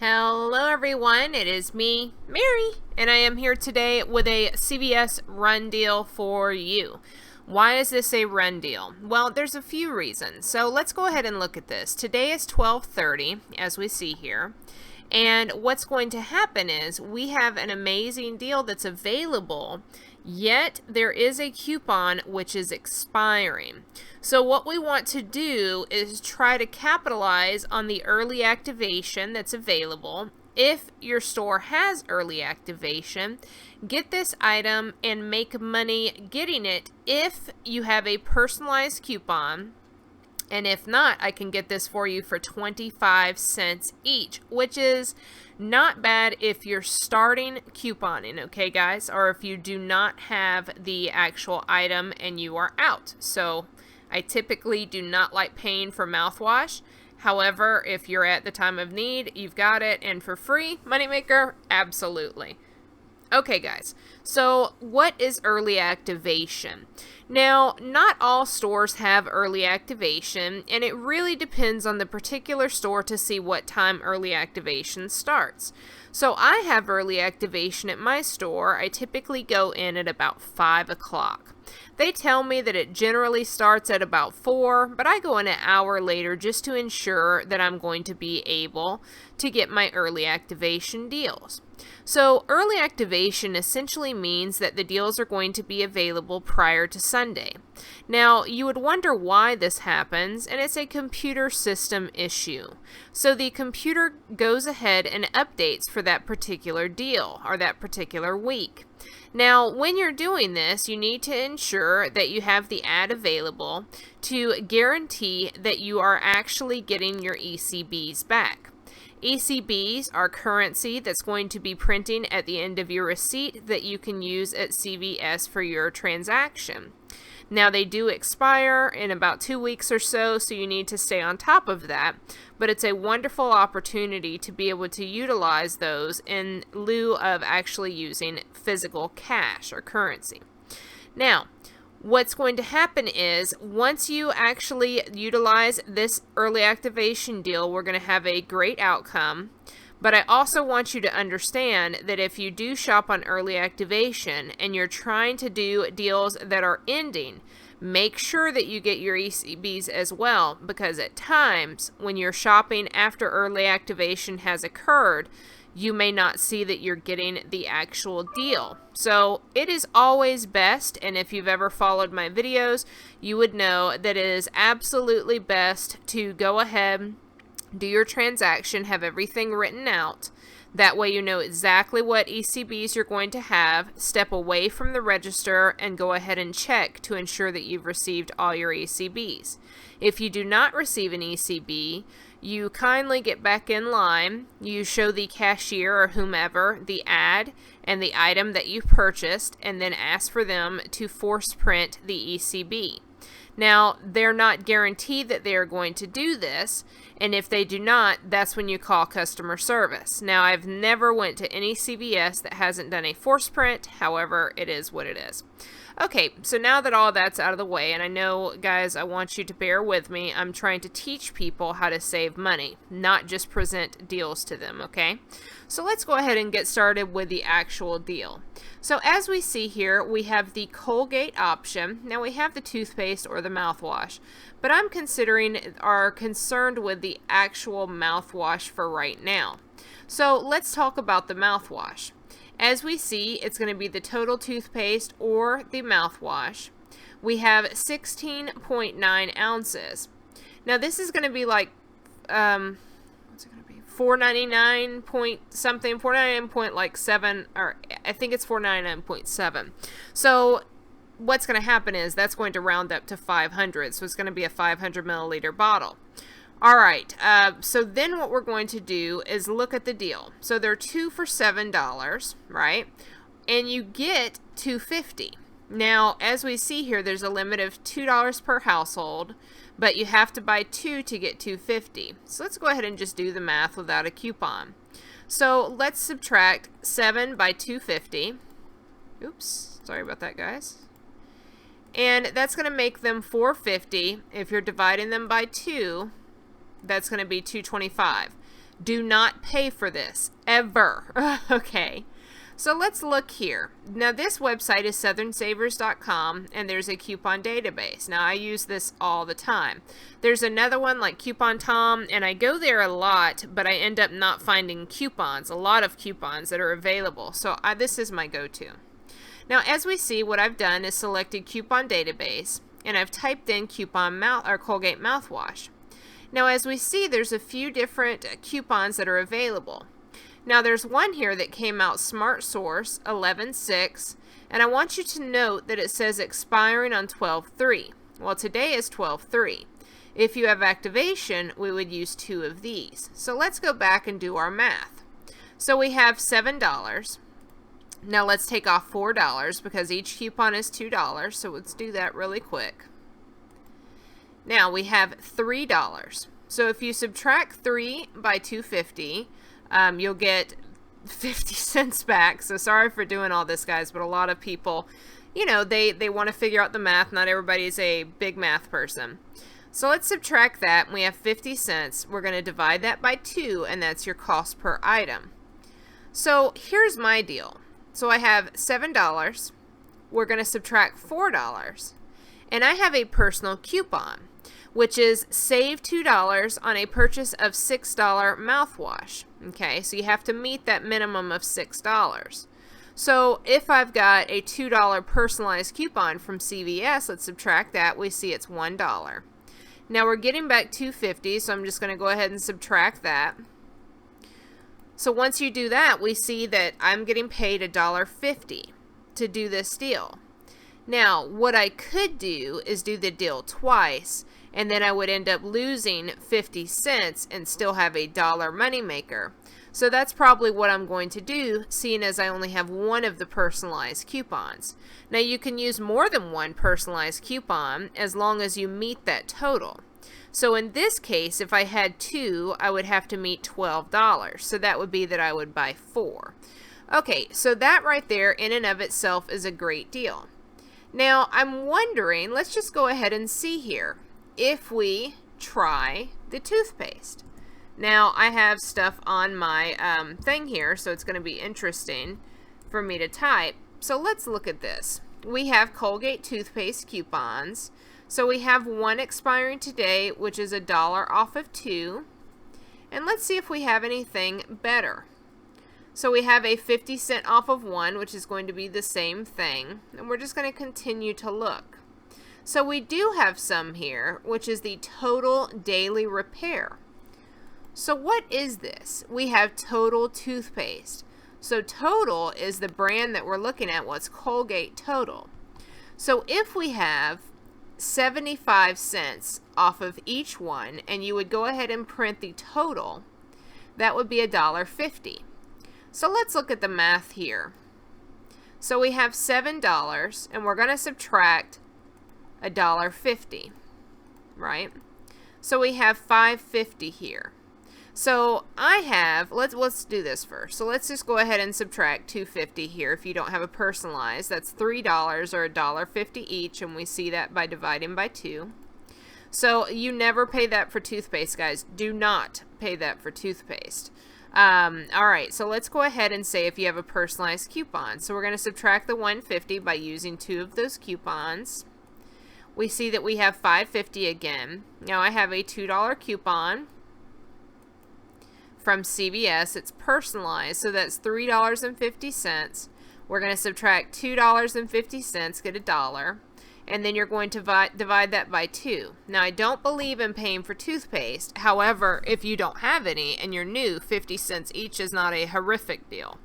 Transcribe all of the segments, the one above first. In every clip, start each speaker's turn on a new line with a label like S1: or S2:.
S1: Hello everyone, it is me, Mary, and I am here today with a CVS run deal for you. Why is this a run deal? Well, there's a few reasons, so let's go ahead and look at this. Today is 12:30, as we see here, and what's going to happen is we have an amazing deal that's available, yet there is a coupon which is expiring. So what we want to do is try to capitalize on the early activation that's available. If your store has early activation, get this item and make money getting it if you have a personalized coupon. And if not, I can get this for you for 25 cents each, which is not bad if you're starting couponing, okay guys? Or if you do not have the actual item and you are out. So I typically do not like paying for mouthwash. However, if you're at the time of need, you've got it, and for free, moneymaker, absolutely. Okay guys, so what is early activation? Now, not all stores have early activation, and it really depends on the particular store to see what time early activation starts. So I have early activation at my store. I typically go in at about 5 o'clock. They tell me that it generally starts at about 4, but I go in an hour later just to ensure that I'm going to be able to get my early activation deals. So early activation essentially means that the deals are going to be available prior to Sunday. Now, you would wonder why this happens, and it's a computer system issue. So the computer goes ahead and updates for that particular deal or that particular week. Now, when you're doing this, you need to ensure that you have the ad available to guarantee that you are actually getting your ECBs back. ECBs are currency that's going to be printing at the end of your receipt that you can use at CVS for your transaction. Now, they do expire in about 2 weeks or so, so you need to stay on top of that, but it's a wonderful opportunity to be able to utilize those in lieu of actually using physical cash or currency. Now, what's going to happen is once you actually utilize this early activation deal, we're going to have a great outcome. But I also want you to understand that if you do shop on early activation and you're trying to do deals that are ending, make sure that you get your ECBs as well, because at times when you're shopping after early activation has occurred, you may not see that you're getting the actual deal. So it is always best, and if you've ever followed my videos, you would know that it is absolutely best to go ahead, do your transaction, have everything written out. That way you know exactly what ECBs you're going to have. Step away from the register and go ahead and check to ensure that you've received all your ECBs. If you do not receive an ECB, you kindly get back in line. You show the cashier or whomever the ad and the item that you purchased, and then ask for them to force print the ECB. Now, they're not guaranteed that they are going to do this, and if they do not, that's when you call customer service. Now, I've never went to any CVS that hasn't done a force print. However, it is what it is. Okay, so now that all that's out of the way, and I know, guys, I want you to bear with me. I'm trying to teach people how to save money, not just present deals to them, okay? So let's go ahead and get started with the actual deal. So as we see here, we have the Colgate option. Now we have the toothpaste or the mouthwash, but I'm concerned with the actual mouthwash for right now. So let's talk about the mouthwash. As we see, it's going to be the total toothpaste or the mouthwash. We have 16.9 ounces. Now this is going to be like, what's it going to be? $4.99 point something, 4.99.7, or I think it's 4.99.7. So what's going to happen is that's going to round up to 500. So it's going to be a 500 milliliter bottle. All right, so then what we're going to do is look at the deal. So they're 2 for $7, right? And you get $2.50. Now, as we see here, there's a limit of $2 per household, but you have to buy 2 to get $2.50. So let's go ahead and just do the math without a coupon. So let's subtract 7 by $2.50. Oops, sorry about that, guys. And that's going to make them $4.50. If you're dividing them by 2, that's going to be $2.25. Do not pay for this, ever. Okay. So let's look here. Now this website is southernsavers.com, and there's a coupon database. Now I use this all the time. There's another one like Coupon Tom, and I go there a lot, but I end up not finding coupons, a lot of coupons that are available. So this is my go-to. Now as we see, what I've done is selected coupon database, and I've typed in Colgate mouthwash. Now as we see, there's a few different coupons that are available. Now there's one here that came out Smart Source 11/6, and I want you to note that it says expiring on 12/3. Well, today is 12/3. If you have activation, we would use 2 of these. So let's go back and do our math. So we have $7. Now let's take off $4 because each coupon is $2. So let's do that really quick. Now we have $3. So if you subtract 3 by 250, you'll get 50 cents back. So sorry for doing all this, guys, but a lot of people, you know, they want to figure out the math. Not everybody's a big math person. So let's subtract that, and we have 50 cents. We're going to divide that by 2, and that's your cost per item. So here's my deal. So I have $7. We're going to subtract $4, and I have a personal coupon, which is save $2 on a purchase of $6 mouthwash. Okay, so you have to meet that minimum of $6. So if I've got a $2 personalized coupon from CVS, let's subtract that, we see it's $1. Now we're getting back $2.50, so I'm just going to go ahead and subtract that. So once you do that, we see that I'm getting paid $1.50 to do this deal. Now, what I could do is do the deal twice, and then I would end up losing 50 cents and still have a dollar moneymaker. So that's probably what I'm going to do, seeing as I only have one of the personalized coupons. Now you can use more than one personalized coupon as long as you meet that total. So in this case, if I had 2, I would have to meet $12. So that would be that I would buy 4. Okay, so that right there in and of itself is a great deal. Now I'm wondering, let's just go ahead and see here if we try the toothpaste. Now I have stuff on my thing here, so it's going to be interesting for me to type. So let's look at this. We have Colgate toothpaste coupons. So we have one expiring today, which is $1 off of 2. And let's see if we have anything better. So we have a 50 cent off of 1, which is going to be the same thing. And we're just going to continue to look. So we do have some here, which is the Total Daily Repair. So what is this? We have Total Toothpaste. So Total is the brand that we're looking at. Well, it's Colgate Total. So if we have 75 cents off of each one, and you would go ahead and print the total, that would be $1.50. So let's look at the math here. So we have $7, and we're going to subtract $1.50, right? So we have $5.50 here. So I have, let's do this first. So let's just go ahead and subtract $2.50 here if you don't have a personalized. That's $3 or $1.50 each, and we see that by dividing by 2. So you never pay that for toothpaste, guys. Do not pay that for toothpaste. Alright, so let's go ahead and say if you have a personalized coupon. So we're going to subtract the $1.50 by using 2 of those coupons. We see that we have $5.50 again. Now I have a $2 coupon from CVS. It's personalized, so that's $3.50. We're going to subtract $2.50, get $1, and then you're going to divide that by 2. Now I don't believe in paying for toothpaste. However, if you don't have any and you're new, 50 cents each is not a horrific deal.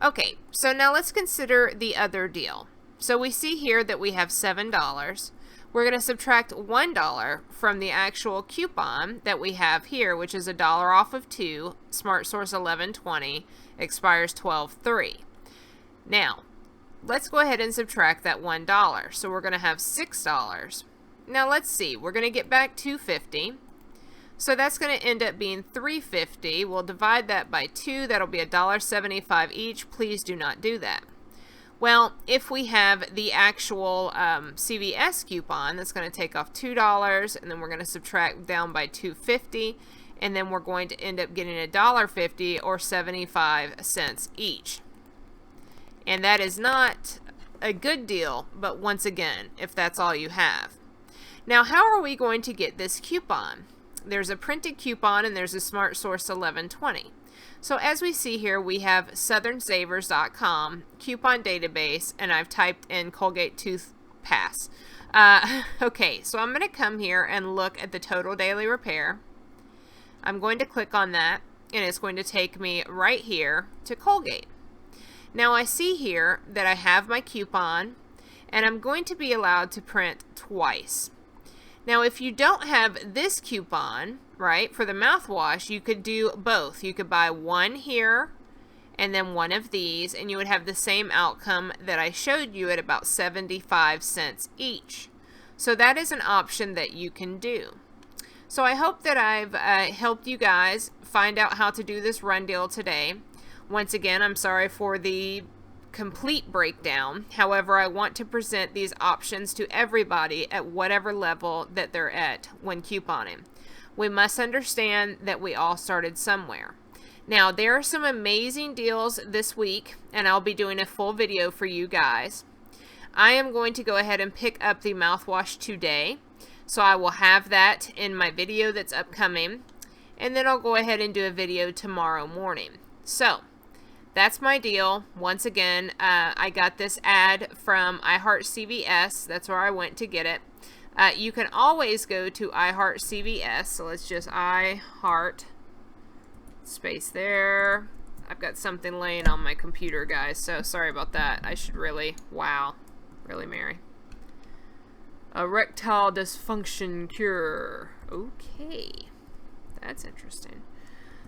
S1: Okay, so now let's consider the other deal. So we see here that we have $7. We're going to subtract $1 from the actual coupon that we have here, which is $1 off of 2, Smart Source 11/20, expires 12/3. Now, let's go ahead and subtract that $1. So we're going to have $6. Now let's see, we're going to get back $2.50. So that's going to end up being $3.50. We'll divide that by 2. That'll be $1.75 each. Please do not do that. Well, if we have the actual CVS coupon, that's going to take off $2, and then we're going to subtract down by $2.50, and then we're going to end up getting $1.50 or 75 cents each. And that is not a good deal, but once again, if that's all you have. Now, how are we going to get this coupon? There's a printed coupon and there's a Smart Source 1120. So as we see here, we have southernsavers.com, coupon database, and I've typed in Colgate Toothpaste. Okay, so I'm going to come here and look at the total daily repair. I'm going to click on that, and it's going to take me right here to Colgate. Now I see here that I have my coupon, and I'm going to be allowed to print twice. Now if you don't have this coupon, right, for the mouthwash, you could do both. You could buy one here and then one of these, and you would have the same outcome that I showed you at about 75 cents each. So that is an option that you can do. So I hope that I've helped you guys find out how to do this run deal today. Once again, I'm sorry for the complete breakdown. However, I want to present these options to everybody at whatever level that they're at when couponing. We must understand that we all started somewhere. Now, there are some amazing deals this week, and I'll be doing a full video for you guys. I am going to go ahead and pick up the mouthwash today, so I will have that in my video that's upcoming, and then I'll go ahead and do a video tomorrow morning. So, that's my deal. Once again, I got this ad from CVS. That's where I went to get it. You can always go to CVS. So let's just space there. I've got something laying on my computer, guys. So sorry about that. I should really, wow. Really, Mary. Erectile dysfunction cure. Okay. That's interesting.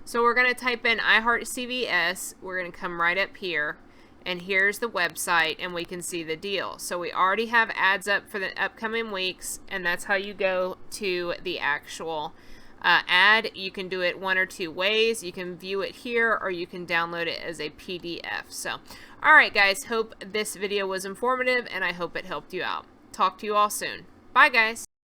S1: So we're going to type in CVS. We're going to come right up here, and here's the website, and we can see the deal. So we already have ads up for the upcoming weeks, and that's how you go to the actual ad. You can do it one or two ways. You can view it here, or you can download it as a PDF. So, all right, guys, hope this video was informative, and I hope it helped you out. Talk to you all soon. Bye, guys.